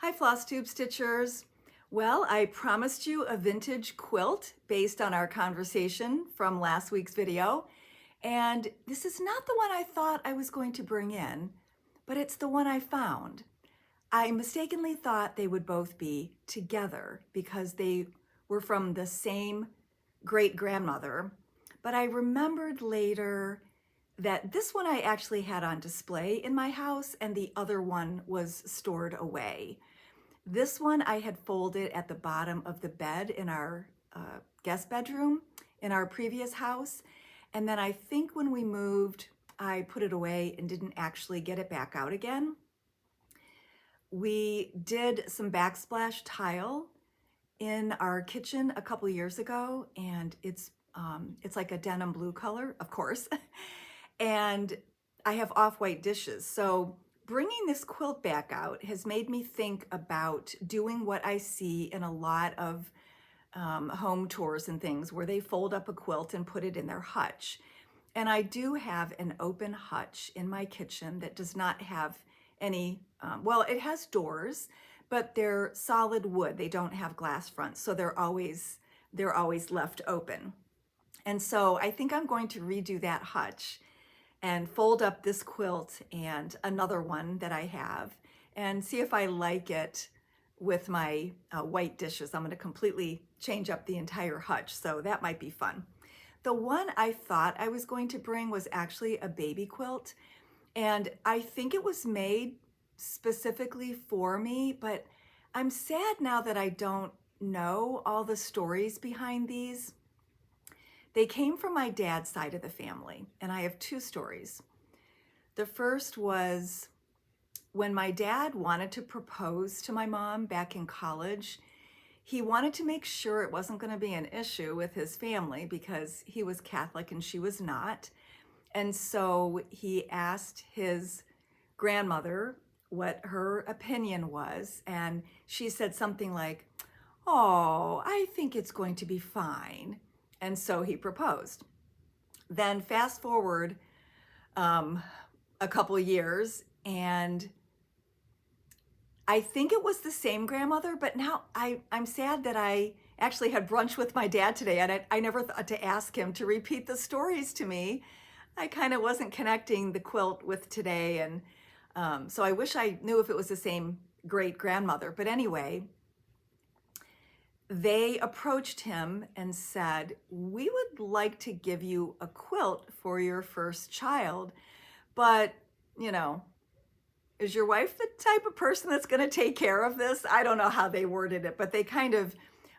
Hi FlossTube Stitchers. Well, I promised you a vintage quilt based on our conversation from last week's video. And this is not the one I thought I was going to bring in, but it's the one I found. I mistakenly thought they would both be together because they were from the same great-grandmother. But I remembered later that this one I actually had on display in my house and the other one was stored away. This one I had folded at the bottom of the bed in our guest bedroom in our previous house. And then I think when we moved, I put it away and didn't actually get it back out again. We did some backsplash tile in our kitchen a couple years ago, and it's like a denim blue color, of course. And I have off-white dishes. So bringing this quilt back out has made me think about doing what I see in a lot of home tours and things where they fold up a quilt and put it in their hutch. And I do have an open hutch in my kitchen that does not have any, well, it has doors, but they're solid wood. They don't have glass fronts, so they're always left open. And so I think I'm going to redo that hutch and fold up this quilt and another one that I have and see if I like it with my white dishes. I'm going to completely change up the entire hutch, so that might be fun. The one I thought I was going to bring was actually a baby quilt, and I think it was made specifically for me, but I'm sad now that I don't know all the stories behind these. They came from my dad's side of the family, and I have two stories. The first was when my dad wanted to propose to my mom back in college. He wanted to make sure it wasn't going to be an issue with his family because he was Catholic and she was not. And so he asked his grandmother what her opinion was, and she said something like, "Oh, I think it's going to be fine." And so he proposed. Then fast forward a couple of years, and I think it was the same grandmother, but now I'm sad that I actually had brunch with my dad today, and I never thought to ask him to repeat the stories to me. I kind of wasn't connecting the quilt with today, and so I wish I knew if it was the same great grandmother. But anyway, they approached him and said, "We would like to give you a quilt for your first child, but, you know, is your wife the type of person that's going to take care of this?" I don't know how they worded it, but they kind of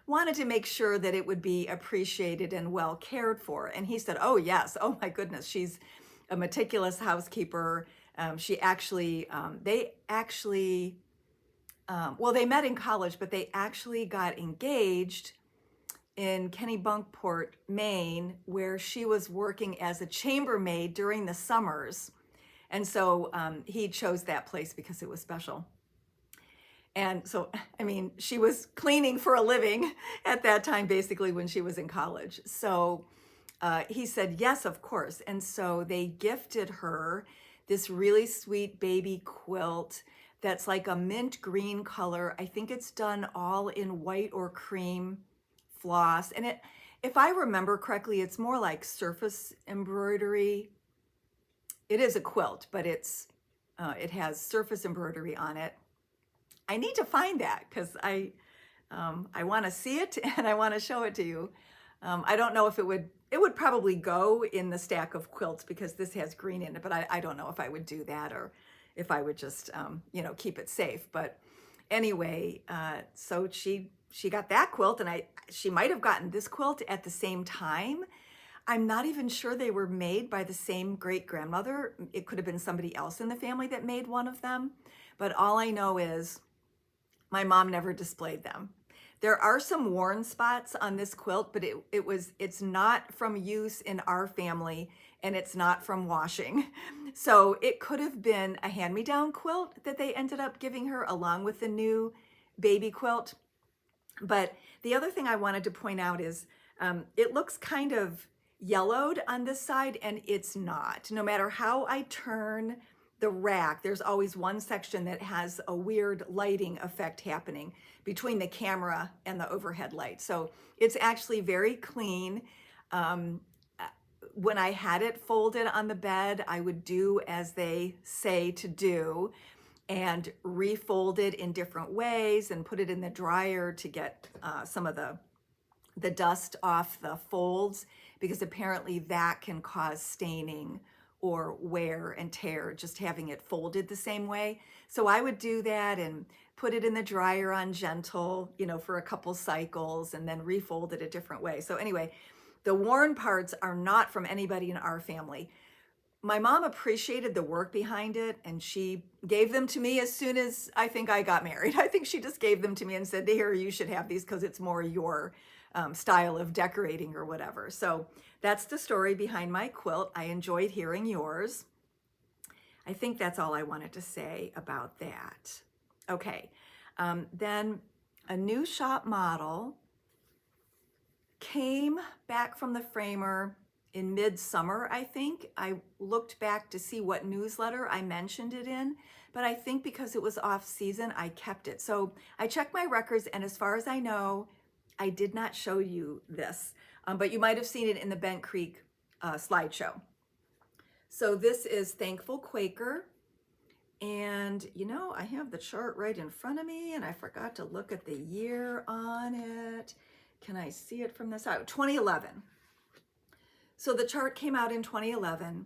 wanted to make sure that it would be appreciated and well cared for. And he said, "Oh, yes. Oh, my goodness. She's a meticulous housekeeper." She actually, well, they met in college, but they actually got engaged in Kennebunkport, Maine, where she was working as a chambermaid during the summers. And so he chose that place because it was special. And so, I mean, she was cleaning for a living at that time, basically, when she was in college. So he said, yes, of course. And so they gifted her this really sweet baby quilt that's like a mint green color. I think it's done all in white or cream floss. And if I remember correctly, it's more like surface embroidery. It is a quilt, but it has surface embroidery on it. I need to find that because I want to see it and I want to show it to you. I don't know if it would probably go in the stack of quilts because this has green in it, but I don't know if I would do that or if I would just, keep it safe. But anyway, so she got that quilt, and she might have gotten this quilt at the same time. I'm not even sure they were made by the same great-grandmother. It could have been somebody else in the family that made one of them. But all I know is my mom never displayed them. There are some worn spots on this quilt, but it's not from use in our family, and it's not from washing. So it could have been a hand-me-down quilt that they ended up giving her along with the new baby quilt. But the other thing I wanted to point out is it looks kind of yellowed on this side, and it's not. No matter how I turn the rack, there's always one section that has a weird lighting effect happening between the camera and the overhead light. So it's actually very clean. When I had it folded on the bed, I would do as they say to do and refold it in different ways and put it in the dryer to get some of the dust off the folds, because apparently that can cause staining or wear and tear, just having it folded the same way. So I would do that and put it in the dryer on gentle, you know, for a couple cycles and then refold it a different way. So anyway, the worn parts are not from anybody in our family. My mom appreciated the work behind it, and she gave them to me as soon as I think I got married. I think she just gave them to me and said, here, you should have these because it's more your style of decorating or whatever. So that's the story behind my quilt. I enjoyed hearing yours. I think that's all I wanted to say about that. Okay, then a new shop model came back from the framer in midsummer, I think. I looked back to see what newsletter I mentioned it in, but I think because it was off season, I kept it. So I checked my records, and as far as I know, I did not show you this, but you might have seen it in the Bent Creek slideshow. So this is Thankful Quaker. And you know, I have the chart right in front of me and I forgot to look at the year on it. Can I see it from this side? 2011. So the chart came out in 2011.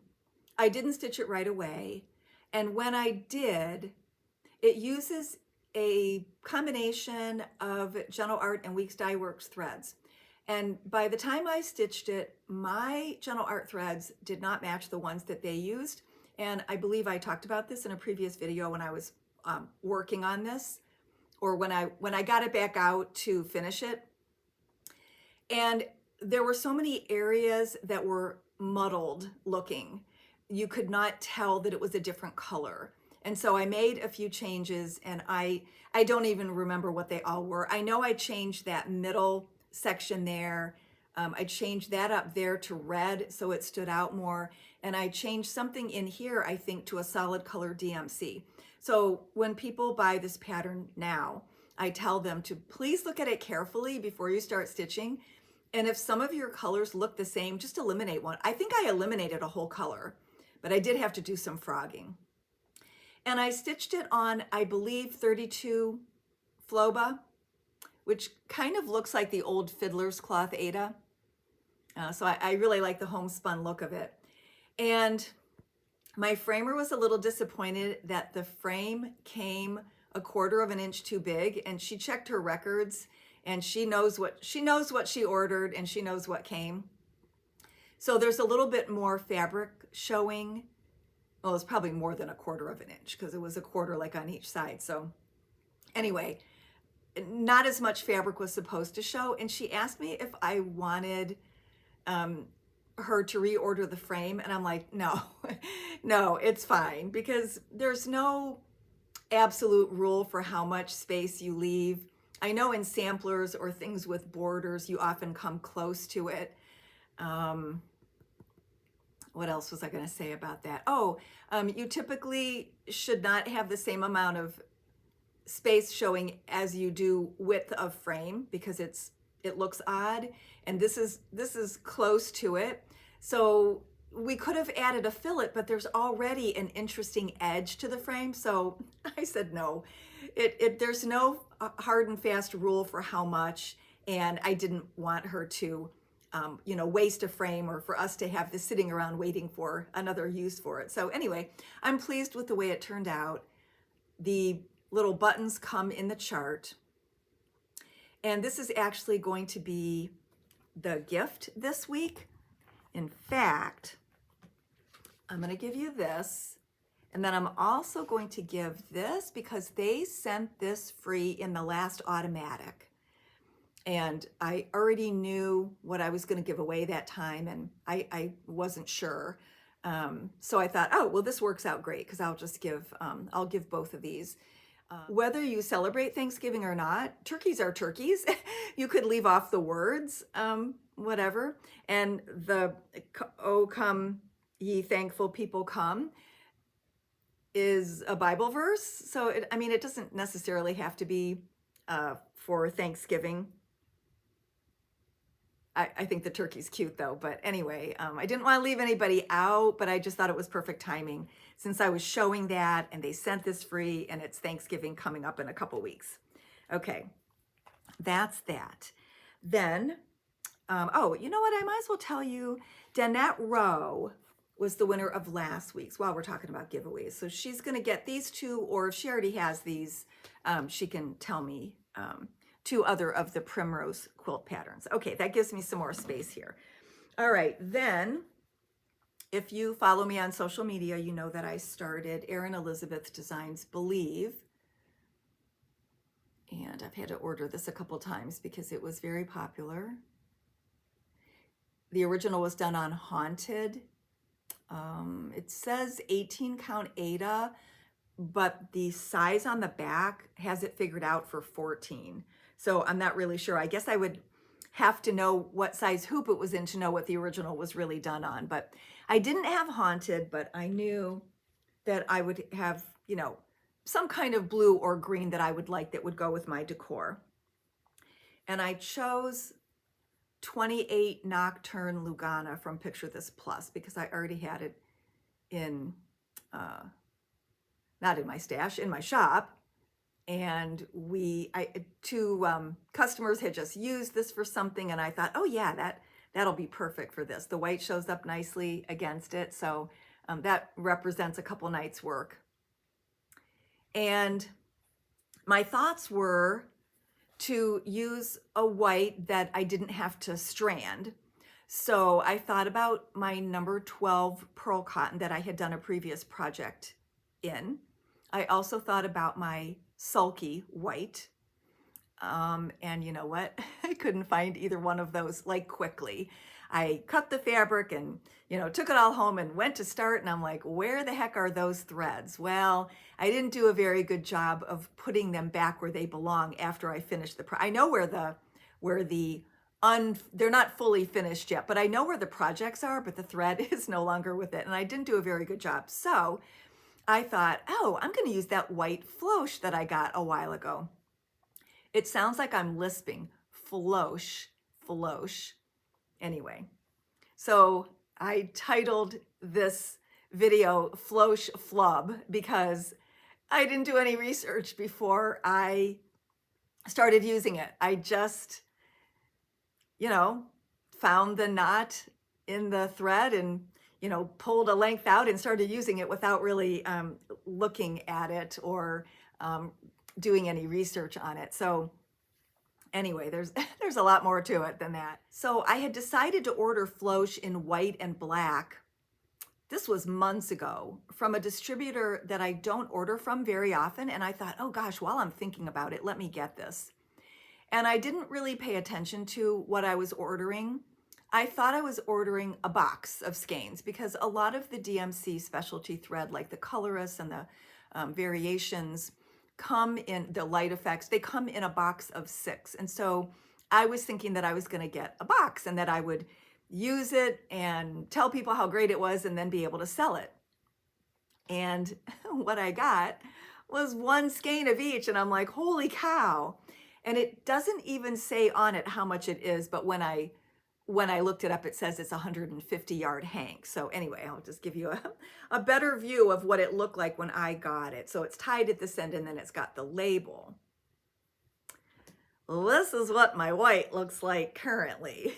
I didn't stitch it right away. And when I did, it uses a combination of Gentle Art and Weeks Dye Works threads. And by the time I stitched it, my Gentle Art threads did not match the ones that they used. And I believe I talked about this in a previous video when I was working on this, or when I got it back out to finish it. And there were so many areas that were muddled looking. You could not tell that it was a different color. And so I made a few changes, and I don't even remember what they all were. I know I changed that middle section there. I changed that up there to red so it stood out more. And I changed something in here, I think, to a solid color DMC. So when people buy this pattern now, I tell them to please look at it carefully before you start stitching. And if some of your colors look the same, just eliminate one. I think I eliminated a whole color, but I did have to do some frogging. And I stitched it on, I believe, 32 Floba, which kind of looks like the old Fiddler's Cloth Ada. So I really like the homespun look of it. And my framer was a little disappointed that the frame came 1/4 of an inch too big, and she checked her records and she knows what she ordered, and she knows what came. So there's a little bit more fabric showing. Well, it's probably more than 1/4 of an inch because it was 1/4 like on each side. So anyway, not as much fabric was supposed to show. And she asked me if I wanted her to reorder the frame, and I'm like, no, no, it's fine, because there's no absolute rule for how much space you leave. I know in samplers or things with borders, you often come close to it. What else was I going to say about that? Oh, you typically should not have the same amount of space showing as you do width of frame, because it looks odd, and this is close to it. So we could have added a fillet, but there's already an interesting edge to the frame. So I said no. There's no hard and fast rule for how much, and I didn't want her to waste a frame, or for us to have this sitting around waiting for another use for it. So anyway, I'm pleased with the way it turned out. The little buttons come in the chart, and this is actually going to be the gift this week. In fact, I'm going to give you this, and then I'm also going to give this because they sent this free in the last automatic. And I already knew what I was going to give away that time, and I wasn't sure. So I thought, oh, well, this works out great because I'll give both of these. Whether you celebrate Thanksgiving or not, turkeys are turkeys. You could leave off the words, whatever. And the "Oh, come ye thankful people come" is a Bible verse. So, I mean, it doesn't necessarily have to be for Thanksgiving. I think the turkey's cute though, but anyway, I didn't want to leave anybody out, but I just thought it was perfect timing since I was showing that and they sent this free and it's Thanksgiving coming up in a couple weeks. Okay, that's that. Then, oh, you know what? I might as well tell you, Danette Rowe was the winner of last week's while we're talking about giveaways. So she's going to get these two, or if she already has these, she can tell me two other of the primrose quilt patterns. Okay, that gives me some more space here. All right, then if you follow me on social media, you know that I started Erin Elizabeth Designs Believe. And I've had to order this a couple times because it was very popular. The original was done on Haunted. It says 18 count Ada, but the size on the back has it figured out for 14. So I'm not really sure. I guess I would have to know what size hoop it was in to know what the original was really done on. But I didn't have Haunted, but I knew that I would have, you know, some kind of blue or green that I would like that would go with my decor. And I chose 28 Nocturne Lugana from Picture This Plus because I already had it in, not in my stash, in my shop. And two customers had just used this for something, and I thought, oh yeah, that'll be perfect for this. The white shows up nicely against it, so that represents a couple nights' work. And my thoughts were to use a white that I didn't have to strand. So I thought about my number 12 pearl cotton that I had done a previous project in. I also thought about my sulky white. And you know what? I couldn't find either one of those like quickly. I cut the fabric and, you know, took it all home and went to start, and I'm like, where the heck are those threads? Well, I didn't do a very good job of putting them back where they belong after I finished I know they're not fully finished yet, but I know where the projects are, but the thread is no longer with it. And I didn't do a very good job. So I thought, oh, I'm going to use that white Floche that I got a while ago. It sounds like I'm lisping. Floche, Floche. Anyway, so I titled this video Floche Flub because I didn't do any research before I started using it. I just, you know, found the knot in the thread and, you know, pulled a length out and started using it without really looking at it or doing any research on it. So anyway, there's a lot more to it than that. So I had decided to order Floche in white and black. This was months ago from a distributor that I don't order from very often. And I thought, oh gosh, while I'm thinking about it, let me get this. And I didn't really pay attention to what I was ordering. I thought I was ordering a box of skeins because a lot of the DMC specialty thread, like the colorless and the variations, come in the light effects, they come in a box of 6. And so I was thinking that I was going to get a box and that I would use it and tell people how great it was and then be able to sell it. And what I got was 1 skein of each, and I'm like, holy cow. And it doesn't even say on it how much it is, but when I looked it up, it says it's 150-yard hank. So anyway, I'll just give you a better view of what it looked like when I got it. So it's tied at this end, and then it's got the label. This is what my white looks like currently.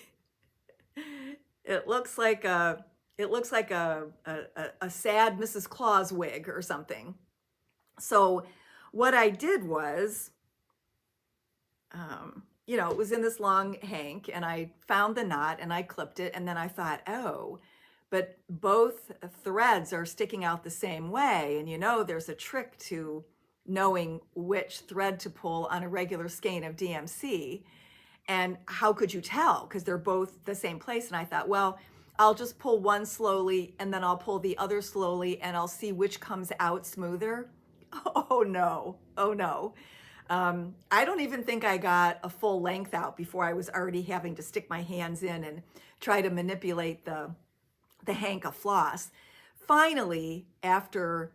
It looks like a sad Mrs. Claus wig or something. So what I did was, you know, it was in this long hank, and I found the knot and I clipped it, and then I thought, oh, but both threads are sticking out the same way. And you know, there's a trick to knowing which thread to pull on a regular skein of DMC. And how could you tell? Because they're both the same place. And I thought, well, I'll just pull one slowly and then I'll pull the other slowly and I'll see which comes out smoother. Oh no, oh no. I don't even think I got a full length out before I was already having to stick my hands in and try to manipulate the hank of floss. Finally, after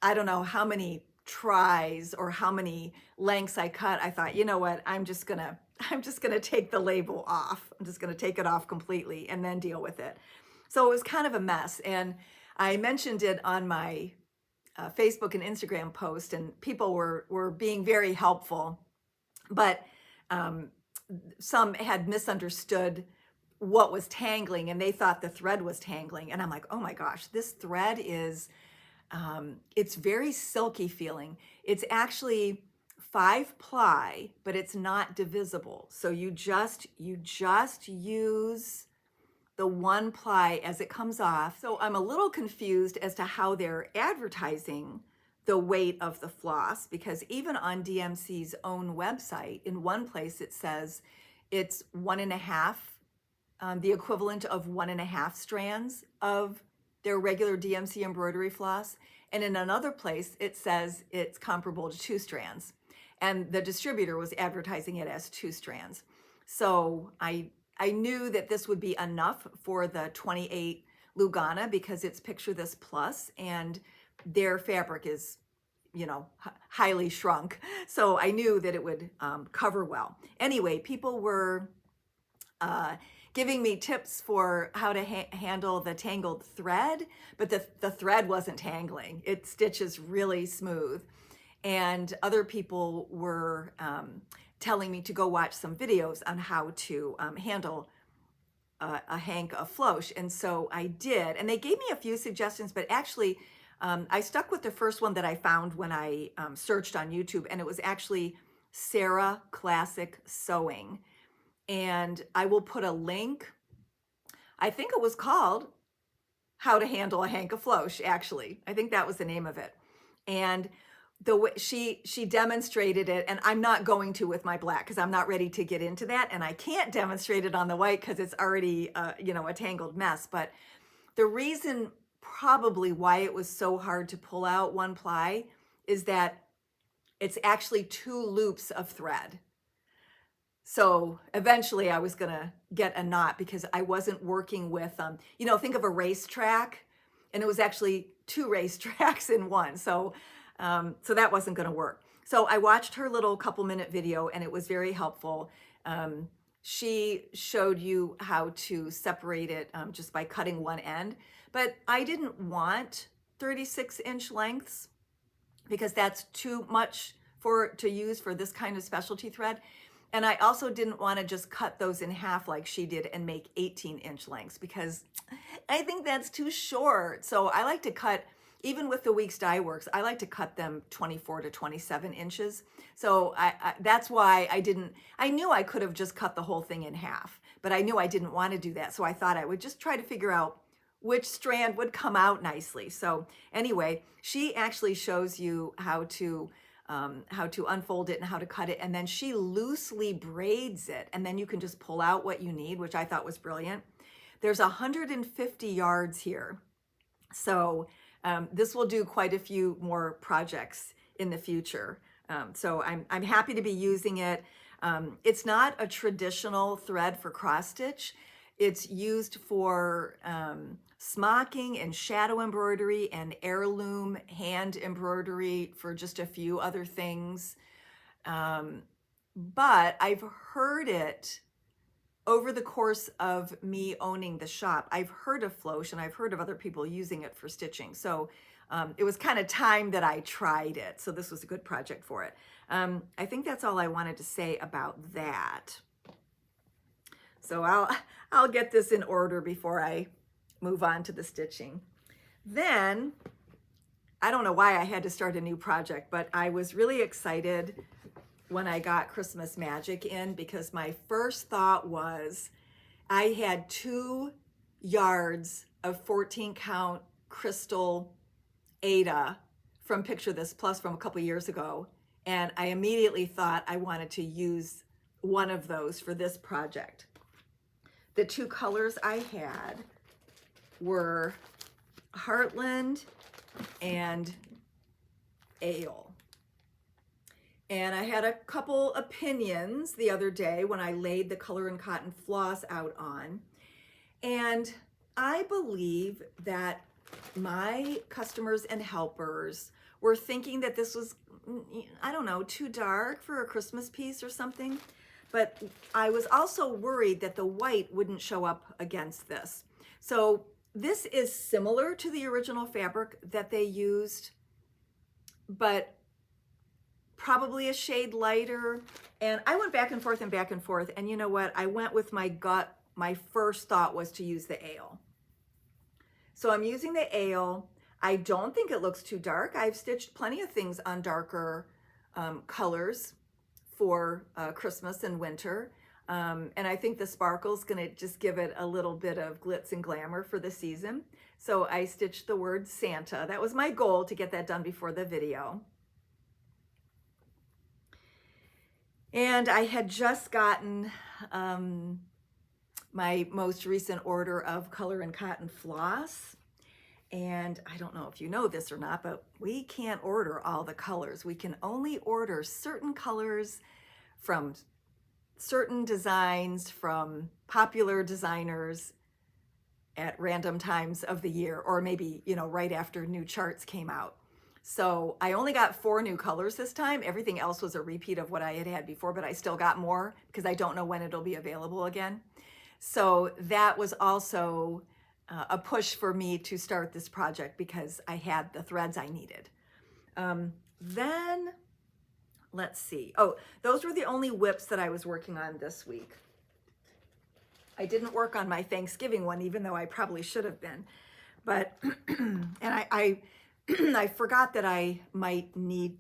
I don't know how many tries or how many lengths I cut, I thought, you know what, I'm just gonna take the label off. I'm just gonna take it off completely and then deal with it. So it was kind of a mess. And I mentioned it on my Facebook and Instagram post, and people were being very helpful, but um, some had misunderstood what was tangling, and they thought the thread was tangling. And I'm like, oh my gosh, this thread is it's very silky feeling. It's actually 5-ply, but it's not divisible. So you just use the 1-ply as it comes off. So I'm a little confused as to how they're advertising the weight of the floss, because even on DMC's own website, in one place it says it's 1.5, the equivalent of 1.5 strands of their regular DMC embroidery floss. And in another place, it says it's comparable to 2 strands. And the distributor was advertising it as 2 strands. So I knew that this would be enough for the 28 Lugana, because it's Picture This Plus, and their fabric is, you know, highly shrunk. So I knew that it would cover well. Anyway, people were giving me tips for how to handle the tangled thread, but the thread wasn't tangling. It stitches really smooth. And other people were telling me to go watch some videos on how to handle a hank of Floche. And so I did, and they gave me a few suggestions, but actually I stuck with the first one that I found when I searched on YouTube, and it was actually Sarah Classic Sewing. And I will put a link. I think it was called How to Handle a Hank of Floche, actually. I think that was the name of it. And the way she demonstrated it, and I'm not going to with my black because I'm not ready to get into that, and I can't demonstrate it on the white because it's already you know, a tangled mess. But the reason probably why it was so hard to pull out 1-ply is that it's actually 2 loops of thread. So eventually I was gonna get a knot because I wasn't working with, you know, think of a racetrack, and it was actually 2 racetracks in one. So, so that wasn't gonna work. So I watched her little couple-minute video, and it was very helpful. She showed you how to separate it just by cutting one end, but I didn't want 36-inch lengths because that's too much to use for this kind of specialty thread. And I also didn't want to just cut those in half like she did and make 18-inch lengths, because I think that's too short. So I like to cut, even with the Weeks Dye Works, I like to cut them 24 to 27 inches. So that's why I knew I could have just cut the whole thing in half, but I knew I didn't want to do that. So I thought I would just try to figure out which strand would come out nicely. So anyway, she actually shows you how to unfold it and how to cut it, and then she loosely braids it, and then you can just pull out what you need, which I thought was brilliant. There's 150 yards here, so this will do quite a few more projects in the future. So I'm happy to be using it. It's not a traditional thread for cross stitch. It's used for smocking and shadow embroidery and heirloom hand embroidery for just a few other things. But I've heard it over the course of me owning the shop. I've heard of Floche, and I've heard of other people using it for stitching. So it was kind of time that I tried it. So this was a good project for it. I think that's all I wanted to say about that. So I'll get this in order before I move on to the stitching. Then, I don't know why I had to start a new project, but I was really excited when I got Christmas Magic in, because my first thought was I had 2 yards of 14 count crystal Ada from Picture This Plus from a couple years ago, and I immediately thought I wanted to use one of those for this project. The 2 colors I had were Heartland and Ale. And I had a couple opinions the other day when I laid the Color and Cotton floss out on. And I believe that my customers and helpers were thinking that this was, I don't know, too dark for a Christmas piece or something. But I was also worried that the white wouldn't show up against this. So this is similar to the original fabric that they used, but probably a shade lighter. And I went back and forth and back and forth. And you know what? I went with my gut. My first thought was to use the ale. So I'm using the ale. I don't think it looks too dark. I've stitched plenty of things on darker colors for Christmas and winter. And I think the sparkle's gonna just give it a little bit of glitz and glamour for the season. So I stitched the word Santa. That was my goal, to get that done before the video. And I had just gotten my most recent order of color and cotton floss. And I don't know if you know this or not, but we can't order all the colors. We can only order certain colors from certain designs from popular designers at random times of the year, or maybe, you know, right after new charts came out. So I only got 4 new colors this time. Everything else was a repeat of what I had had before, but I still got more because I don't know when it'll be available again. So that was also a push for me to start this project because I had the threads I needed. Then let's see. Oh, those were the only whips that I was working on this week. I didn't work on my Thanksgiving one, even though I probably should have been. But, and I forgot that I might need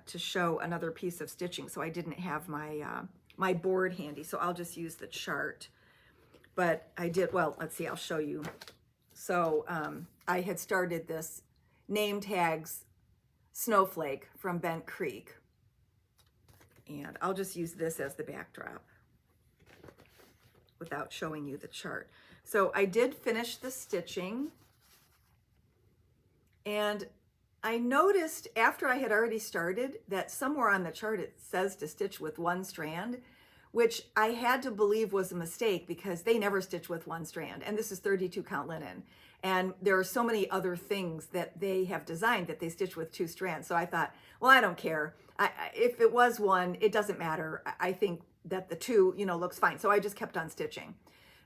to show another piece of stitching, so I didn't have my, my board handy, so I'll just use the chart. But I did, well, let's see, I'll show you. So I had started this name tags snowflake from Bent Creek. And I'll just use this as the backdrop without showing you the chart. So I did finish the stitching. And I noticed after I had already started that somewhere on the chart it says to stitch with 1 strand, which I had to believe was a mistake because they never stitch with 1 strand. And this is 32 count linen. And there are so many other things that they have designed that they stitch with 2 strands. So I thought, well, I don't care. If it was 1, it doesn't matter. I think that the 2, you know, looks fine. So I just kept on stitching.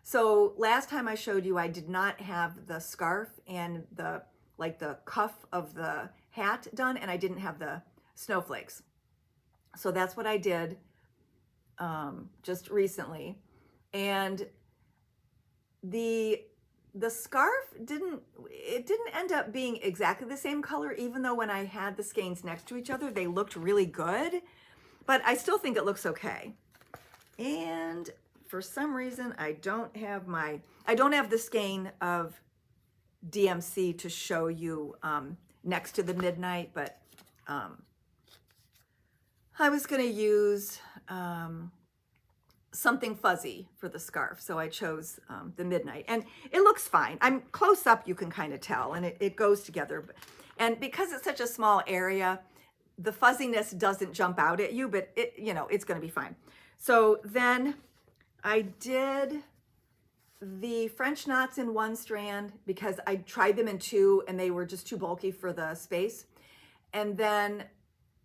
So last time I showed you, I did not have the scarf and the, like the cuff of the hat done, and I didn't have the snowflakes. So that's what I did just recently. And the scarf didn't end up being exactly the same color, even though when I had the skeins next to each other, they looked really good, but I still think it looks okay. And for some reason, I don't have the skein of DMC to show you next to the midnight, but I was gonna use something fuzzy for the scarf. So I chose the midnight, and it looks fine. I'm close up, you can kind of tell, and it goes together. And because it's such a small area, the fuzziness doesn't jump out at you, but it, you know, it's gonna be fine. So then I did the French knots in 1 strand because I tried them in 2 and they were just too bulky for the space. And then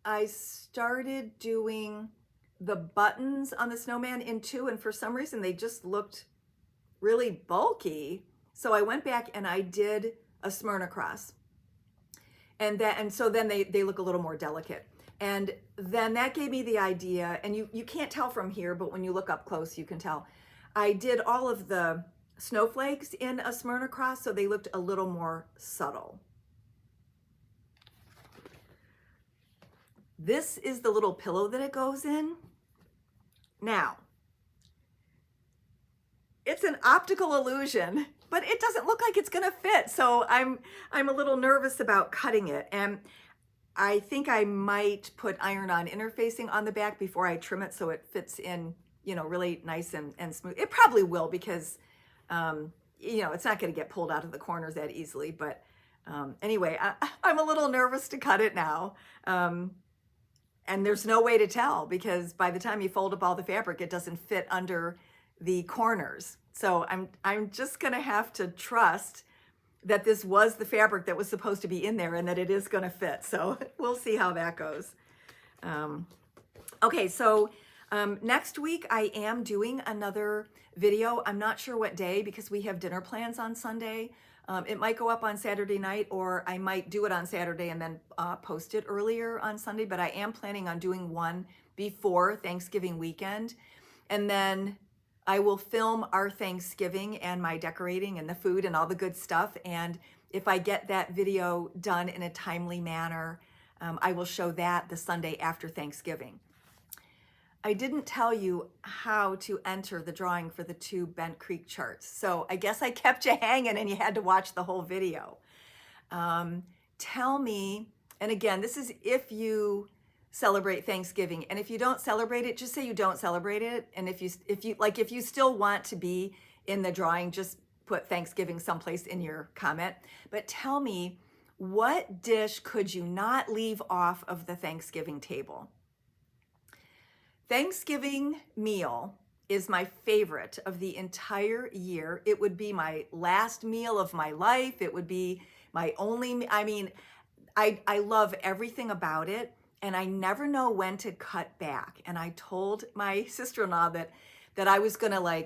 I started doing the buttons on the Snowman in 2, and for some reason they just looked really bulky. So I went back and I did a Smyrna cross. And so then they look a little more delicate. And then that gave me the idea, and you can't tell from here, but when you look up close, you can tell. I did all of the snowflakes in a Smyrna cross, so they looked a little more subtle. This is the little pillow that it goes in. Now, it's an optical illusion, but it doesn't look like it's gonna fit. So I'm a little nervous about cutting it. And I think I might put iron-on interfacing on the back before I trim it so it fits in, you know, really nice and smooth. It probably will because, you know, it's not gonna get pulled out of the corners that easily. But anyway, I'm a little nervous to cut it now. And there's no way to tell because by the time you fold up all the fabric, it doesn't fit under the corners. So I'm just gonna have to trust that this was the fabric that was supposed to be in there and that it is going to fit. So we'll see how that goes. Okay, so next week I am doing another video. I'm not sure what day because we have dinner plans on Sunday. It might go up on Saturday night, or I might do it on Saturday and then post it earlier on Sunday, but I am planning on doing one before Thanksgiving weekend. And then I will film our Thanksgiving and my decorating and the food and all the good stuff. And if I get that video done in a timely manner, I will show that the Sunday after Thanksgiving. I didn't tell you how to enter the drawing for the 2 Bent Creek charts. So I guess I kept you hanging and you had to watch the whole video. Tell me, and again, this is if you celebrate Thanksgiving, and if you don't celebrate it, just say you don't celebrate it. And if you still want to be in the drawing, just put Thanksgiving someplace in your comment. But tell me, what dish could you not leave off of the Thanksgiving table? Thanksgiving meal is my favorite of the entire year. It would be my last meal of my life. It would be my only, I love everything about it, and I never know when to cut back. And I told my sister-in-law that I was gonna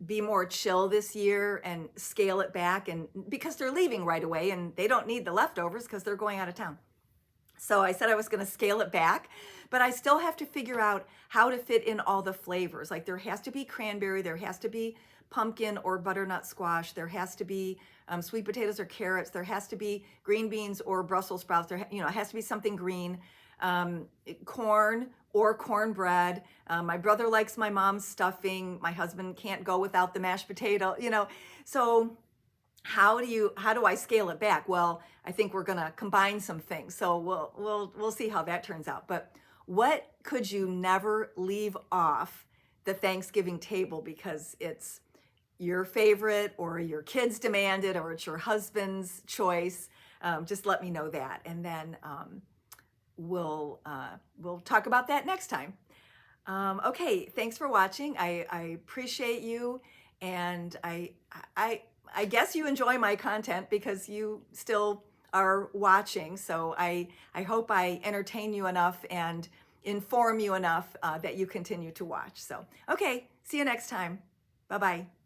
be more chill this year and scale it back, and because they're leaving right away and they don't need the leftovers because they're going out of town. So I said I was going to scale it back, but I still have to figure out how to fit in all the flavors. Like there has to be cranberry, there has to be pumpkin or butternut squash, there has to be sweet potatoes or carrots, there has to be green beans or Brussels sprouts, it has to be something green, corn or cornbread. My brother likes my mom's stuffing. My husband can't go without the mashed potato, So how do I scale it back? Well, I think we're gonna combine some things. So we'll see how that turns out. But what could you never leave off the Thanksgiving table because it's your favorite, or your kids demand it, or it's your husband's choice? Just let me know that, and then we'll talk about that next time. Okay, thanks for watching. I appreciate you, and I guess you enjoy my content because you still are watching. So I hope I entertain you enough and inform you enough that you continue to watch. So, okay, see you next time. Bye-bye.